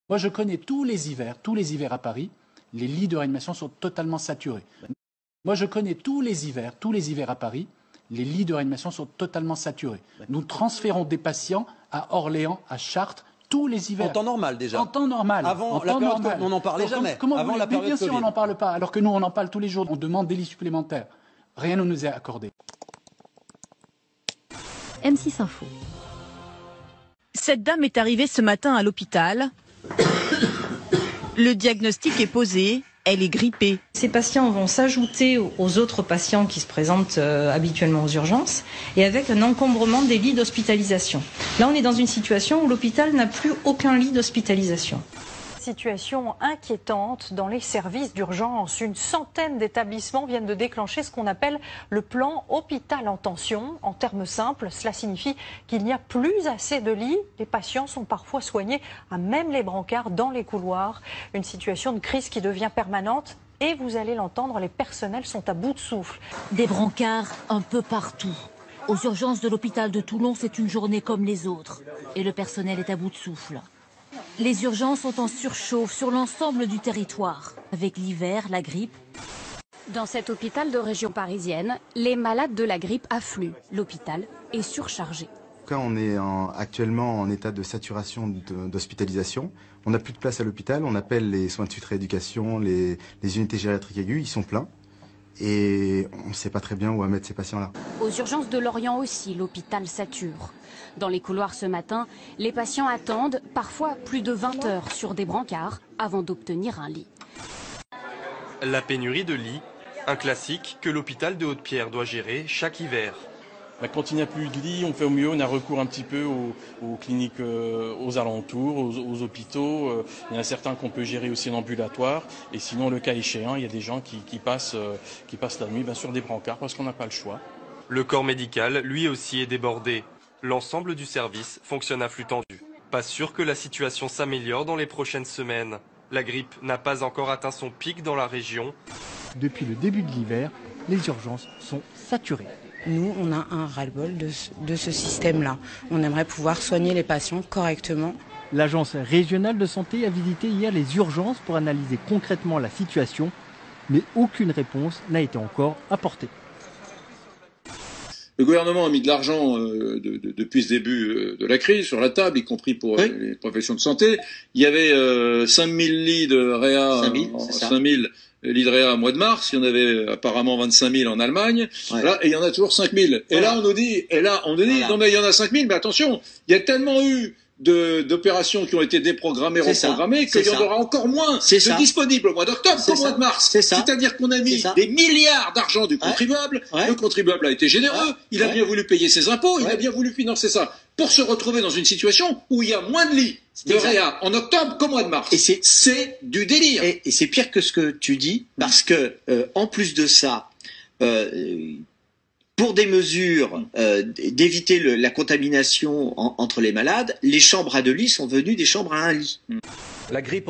Moi, je connais tous les hivers à Paris, les lits de réanimation sont totalement saturés. Moi, je connais tous les hivers à Paris, les lits de réanimation sont totalement saturés. Nous transférons des patients à Orléans, à Chartres, tous les hivers. En temps normal déjà. En temps normal. Avant la période Covid, on n'en parlait jamais. Avant la période Bien sûr, on n'en parle pas. Alors que nous, on en parle tous les jours. On demande des lits supplémentaires. Rien ne nous est accordé. M6 Info. Cette dame est arrivée ce matin à l'hôpital. Le diagnostic est posé. Elle est grippée. Ces patients vont s'ajouter aux autres patients qui se présentent habituellement aux urgences et avec un encombrement des lits d'hospitalisation. Là, on est dans une situation où l'hôpital n'a plus aucun lit d'hospitalisation. Situation inquiétante dans les services d'urgence. Une centaine d'établissements viennent de déclencher ce qu'on appelle le plan hôpital en tension. En termes simples, cela signifie qu'il n'y a plus assez de lits. Les patients sont parfois soignés à même les brancards dans les couloirs. Une situation de crise qui devient permanente. Et vous allez l'entendre, les personnels sont à bout de souffle. Des brancards un peu partout. Aux urgences de l'hôpital de Toulon, c'est une journée comme les autres. Et le personnel est à bout de souffle. Les urgences sont en surchauffe sur l'ensemble du territoire, avec l'hiver, la grippe. Dans cet hôpital de région parisienne, les malades de la grippe affluent. L'hôpital est surchargé. On est actuellement en état de saturation d'hospitalisation. On n'a plus de place à l'hôpital. On appelle les soins de suite rééducation, les unités gériatriques aiguës. Ils sont pleins. Et on ne sait pas très bien où mettre ces patients-là. Aux urgences de Lorient aussi, l'hôpital sature. Dans les couloirs ce matin, les patients attendent parfois plus de 20 heures sur des brancards avant d'obtenir un lit. La pénurie de lits, un classique que l'hôpital de Haute-Pierre doit gérer chaque hiver. Quand il n'y a plus de lits, on fait au mieux, on a recours un petit peu aux cliniques aux alentours, aux hôpitaux. Il y en a certains qu'on peut gérer aussi en ambulatoire. Et sinon, le cas échéant, il y a des gens qui passent la nuit sur des brancards parce qu'on n'a pas le choix. Le corps médical, lui aussi, est débordé. L'ensemble du service fonctionne à flux tendu. Pas sûr que la situation s'améliore dans les prochaines semaines. La grippe n'a pas encore atteint son pic dans la région. Depuis le début de l'hiver, les urgences sont saturées. Nous, on a un ras-le-bol de ce système-là. On aimerait pouvoir soigner les patients correctement. L'agence régionale de santé a visité hier les urgences pour analyser concrètement la situation, mais aucune réponse n'a été encore apportée. Le gouvernement a mis de l'argent depuis ce début de la crise sur la table, y compris pour les professions de santé. Il y avait 5000 lits de réa, 5000 lits de réa au mois de mars. Il y en avait apparemment 25 000 en Allemagne. Ouais. Là, et il y en a toujours 5000. Et là, on nous dit, non mais il y en a 5000, mais attention, il y a tellement eu d'opérations qui ont été déprogrammées, reprogrammées, qu'il y en aura encore moins de disponibles au mois d'octobre qu'au mois de mars. C'est-à-dire qu'on a mis des milliards d'argent du contribuable. Le contribuable a été généreux, il a bien voulu payer ses impôts, il a bien voulu financer ça, pour se retrouver dans une situation où il y a moins de lits de réa en octobre qu'au mois de mars. Et c'est du délire. Et c'est pire que ce que tu dis, parce que en plus de ça, pour des mesures d'éviter la contamination entre les malades, les chambres à 2 lits sont devenues des chambres à 1 lit. La grippe